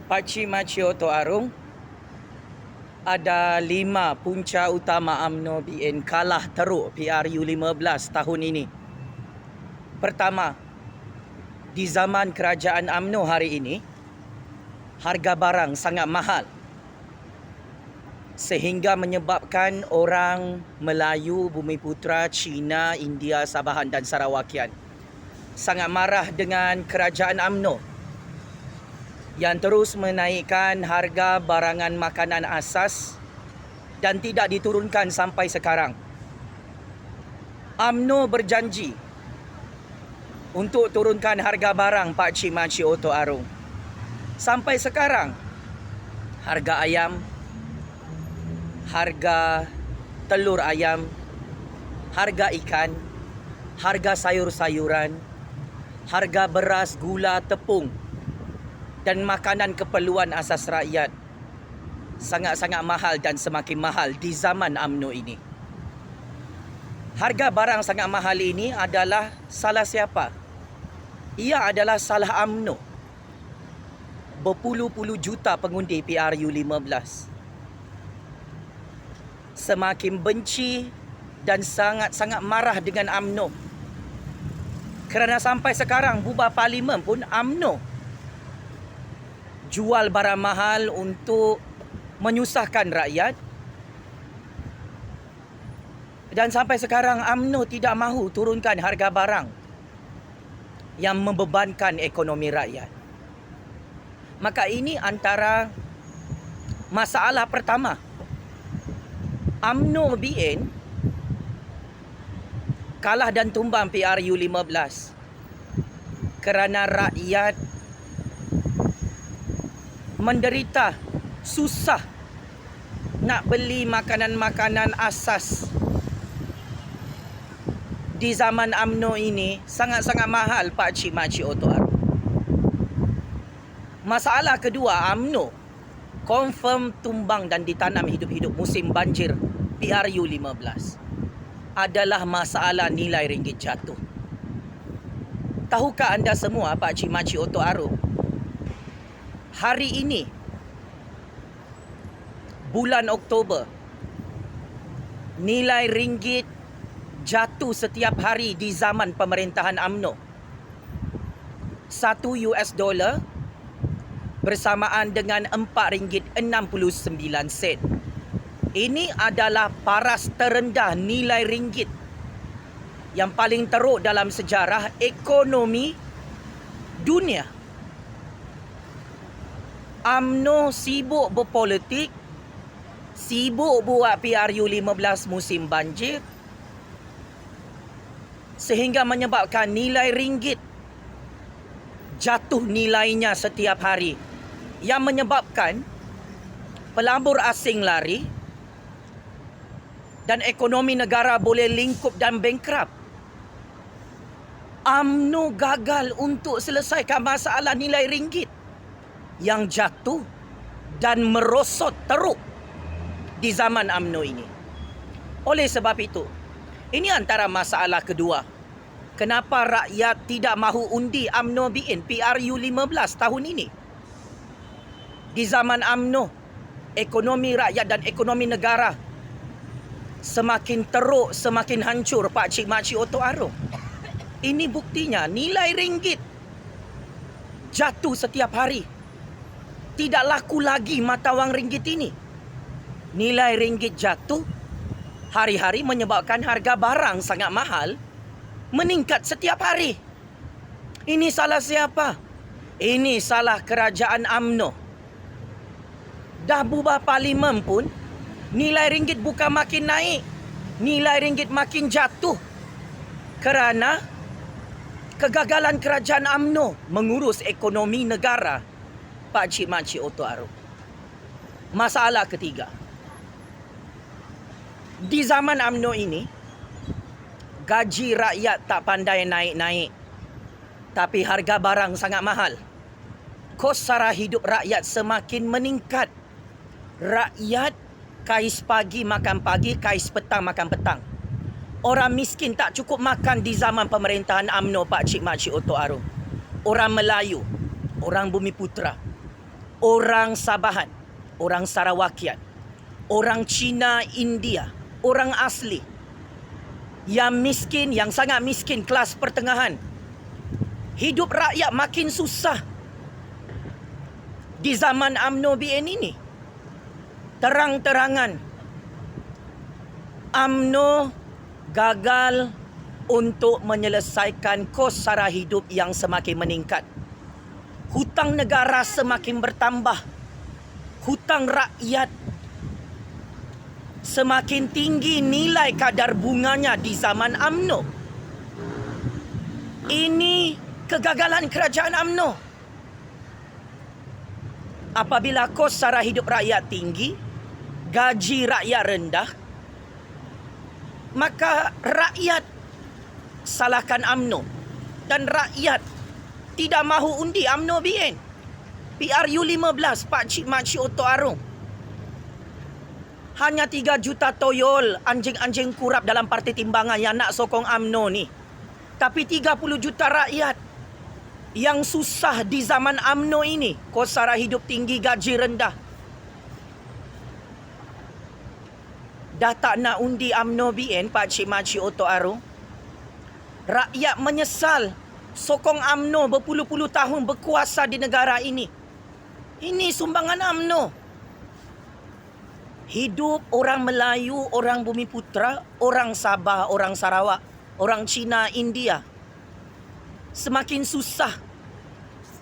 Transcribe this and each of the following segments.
Pakcik Makcik Oto Arung, ada 5 punca utama UMNO BN kalah teruk PRU 15 tahun ini. Pertama, di zaman kerajaan UMNO hari ini, harga barang sangat mahal sehingga menyebabkan orang Melayu, Bumiputera, Cina, India, Sabahan dan Sarawakian sangat marah dengan kerajaan UMNO yang terus menaikkan harga barangan makanan asas dan tidak diturunkan sampai sekarang. UMNO berjanji untuk turunkan harga barang Pakcik Makcik Oto Arung. Sampai sekarang, harga ayam, harga telur ayam, harga ikan, harga sayur-sayuran, harga beras, gula, tepung dan makanan keperluan asas rakyat sangat-sangat mahal dan semakin mahal di zaman UMNO ini. Harga barang sangat mahal ini adalah salah siapa? Ia adalah salah UMNO. Berpuluh-puluh juta pengundi PRU 15 semakin benci dan sangat-sangat marah dengan UMNO. Kerana sampai sekarang bubar parlimen pun UMNO jual barang mahal untuk menyusahkan rakyat. Dan sampai sekarang UMNO tidak mahu turunkan harga barang yang membebankan ekonomi rakyat. Maka ini antara masalah pertama. UMNO BN kalah dan tumbang PRU 15 kerana rakyat menderita, susah nak beli makanan-makanan asas. Di zaman UMNO ini sangat-sangat mahal Pakcik Makcik Oto Arung. Masalah kedua, UMNO confirm tumbang dan ditanam hidup-hidup musim banjir PRU 15 adalah masalah nilai ringgit jatuh. Tahukah anda semua Pakcik Makcik Oto Arung, hari ini bulan Oktober, nilai ringgit jatuh setiap hari di zaman pemerintahan UMNO. 1 US dollar bersamaan dengan RM4.69. Ini adalah paras terendah nilai ringgit yang paling teruk dalam sejarah ekonomi dunia. UMNO sibuk berpolitik, sibuk buat PRU 15 musim banjir, sehingga menyebabkan nilai ringgit jatuh nilainya setiap hari, yang menyebabkan pelabur asing lari dan ekonomi negara boleh lingkup dan bankrupt. UMNO gagal untuk selesaikan masalah nilai ringgit yang jatuh dan merosot teruk di zaman UMNO ini. Oleh sebab itu, ini antara masalah kedua. Kenapa rakyat tidak mahu undi UMNO BN PRU 15 tahun ini? Di zaman UMNO, ekonomi rakyat dan ekonomi negara semakin teruk, semakin hancur Pakcik Makcik Oto Arung. Ini buktinya, nilai ringgit jatuh setiap hari. Tidak laku lagi mata wang ringgit ini. Nilai ringgit jatuh hari-hari menyebabkan harga barang sangat mahal meningkat setiap hari. Ini salah siapa? Ini salah kerajaan UMNO. Dah bubar parlimen pun, nilai ringgit bukan makin naik, nilai ringgit makin jatuh kerana kegagalan kerajaan UMNO mengurus ekonomi negara Pakcik Makcik Oto Arung. Masalah ketiga, di zaman UMNO ini, gaji rakyat tak pandai naik-naik, tapi harga barang sangat mahal. Kos sara hidup rakyat semakin meningkat. Rakyat kais pagi makan pagi, kais petang makan petang. Orang miskin tak cukup makan di zaman pemerintahan UMNO Pakcik Makcik Oto Arung. Orang Melayu, orang Bumiputera, orang Sabahan, orang Sarawakian, orang Cina, India, orang asli, yang miskin, yang sangat miskin, kelas pertengahan. Hidup rakyat makin susah di zaman UMNO BN ini. Terang-terangan UMNO gagal untuk menyelesaikan kos sara hidup yang semakin meningkat. Hutang negara semakin bertambah. Hutang rakyat semakin tinggi nilai kadar bunganya di zaman UMNO. Ini kegagalan kerajaan UMNO. Apabila kos sara hidup rakyat tinggi, gaji rakyat rendah, maka rakyat salahkan UMNO dan rakyat tidak mahu undi UMNO BN. PRU 15 Pak Cik Mak Cik Oto Arung. Hanya 3 juta toyol anjing-anjing kurap dalam parti timbangan yang nak sokong UMNO ni. Tapi 30 juta rakyat yang susah di zaman UMNO ini, kos sara hidup tinggi, gaji rendah, dah tak nak undi UMNO BN Pak Cik Mak Cik Oto Arung. Rakyat menyesal sokong UMNO berpuluh-puluh tahun berkuasa di negara ini. Ini sumbangan UMNO. Hidup orang Melayu, orang Bumiputra, orang Sabah, orang Sarawak, orang Cina, India semakin susah.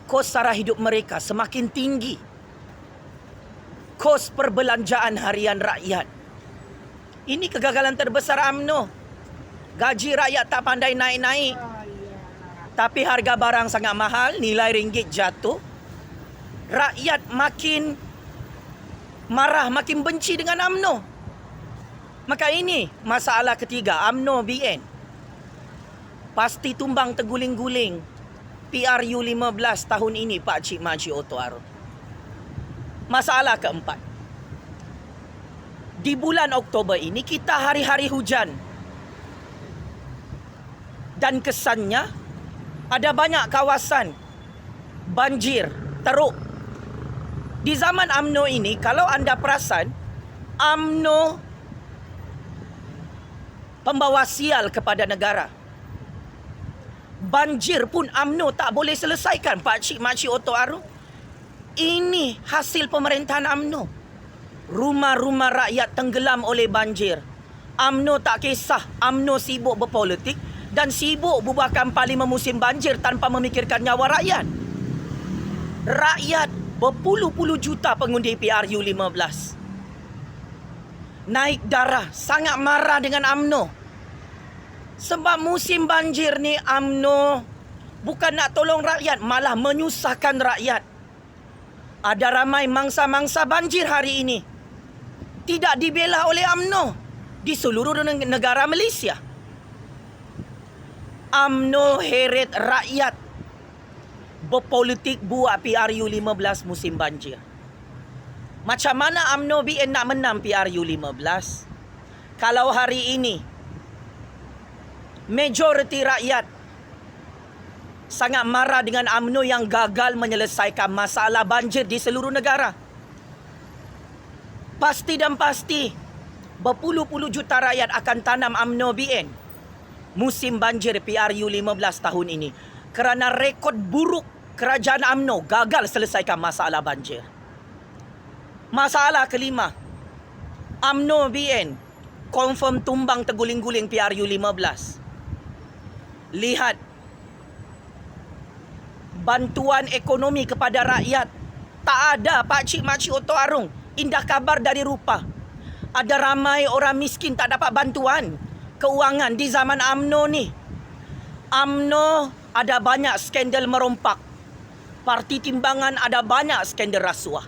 Kos sara hidup mereka semakin tinggi. Kos perbelanjaan harian rakyat. Ini kegagalan terbesar UMNO. Gaji rakyat tak pandai naik-naik. Tapi harga barang sangat mahal, nilai ringgit jatuh. Rakyat makin marah, makin benci dengan UMNO. Maka ini masalah ketiga, UMNO BN. Pasti tumbang terguling-guling PRU 15 tahun ini Pak Cik Mak Cik Oto Arung. Masalah keempat. Di bulan Oktober ini kita hari-hari hujan. Dan kesannya ada banyak kawasan banjir, teruk. Di zaman UMNO ini, kalau anda perasan, UMNO pembawa sial kepada negara. Banjir pun UMNO tak boleh selesaikan Pak Cik Mak Cik Oto Arung. Ini hasil pemerintahan UMNO. Rumah-rumah rakyat tenggelam oleh banjir. UMNO tak kisah, UMNO sibuk berpolitik dan sibuk bubarkan parlimen musim banjir tanpa memikirkan nyawa rakyat. Rakyat berpuluh-puluh juta pengundi PRU 15 naik darah, sangat marah dengan UMNO. Sebab musim banjir ni UMNO bukan nak tolong rakyat, malah menyusahkan rakyat. Ada ramai mangsa-mangsa banjir hari ini tidak dibela oleh UMNO di seluruh negara Malaysia. UMNO heret rakyat berpolitik buat PRU 15 musim banjir. Macam mana UMNO BN nak menang PRU 15 kalau hari ini majoriti rakyat sangat marah dengan UMNO yang gagal menyelesaikan masalah banjir di seluruh negara? Pasti dan pasti berpuluh-puluh juta rakyat akan tanam UMNO BN musim banjir PRU 15 tahun ini kerana rekod buruk kerajaan UMNO gagal selesaikan masalah banjir. Masalah kelima, UMNO BN confirm tumbang terguling-guling PRU 15. Lihat bantuan ekonomi kepada rakyat tak ada Pak Cik Mak Cik Oto Arung. Indah kabar dari rupa. Ada ramai orang miskin tak dapat bantuan keuangan di zaman UMNO ni. UMNO ada banyak skandal merompak. Parti timbangan ada banyak skandal rasuah.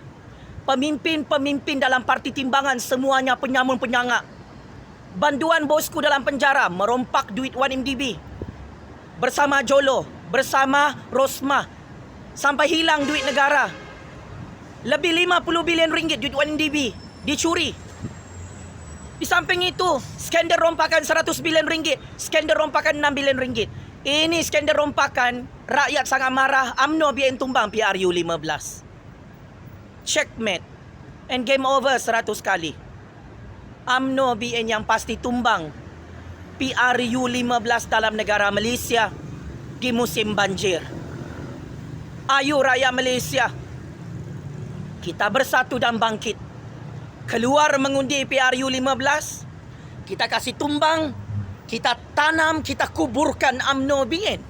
Pemimpin-pemimpin dalam parti timbangan semuanya penyamun-penyangak. Bantuan bosku dalam penjara merompak duit 1MDB. Bersama Jolo, bersama Rosmah, sampai hilang duit negara. Lebih 50 bilion ringgit duit 1MDB dicuri. Di samping itu, skandal rompakan 100 bilion ringgit, skandal rompakan 6 bilion ringgit. Ini skandal rompakan, rakyat sangat marah, UMNO BN tumbang PRU 15. checkmate, and game over 100 kali. UMNO BN yang pasti tumbang. PRU 15 dalam negara Malaysia di musim banjir. Ayo rakyat Malaysia, kita bersatu dan bangkit. Keluar mengundi PRU 15. Kita kasih tumbang, kita tanam, kita kuburkan UMNO BN.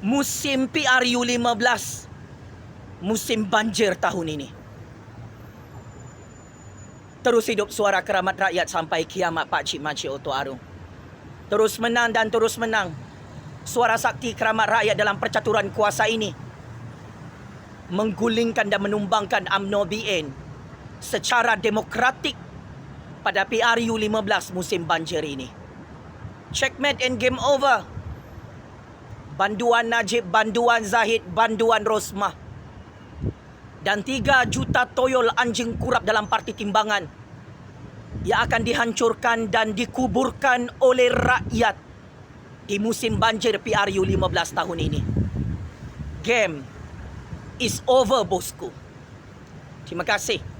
Musim PRU 15, musim banjir tahun ini. Terus hidup suara keramat rakyat sampai kiamat Pak Cik Makcik Oto Arung. Terus menang dan terus menang. Suara sakti keramat rakyat dalam percaturan kuasa ini menggulingkan dan menumbangkan UMNO BN secara demokratik pada PRU 15 musim banjir ini. Checkmate and game over. Banduan Najib, banduan Zahid, banduan Rosmah. Dan 3 juta toyol anjing kurap dalam parti timbangan yang akan dihancurkan dan dikuburkan oleh rakyat di musim banjir PRU 15 tahun ini. Game is over, bosku. Terima kasih.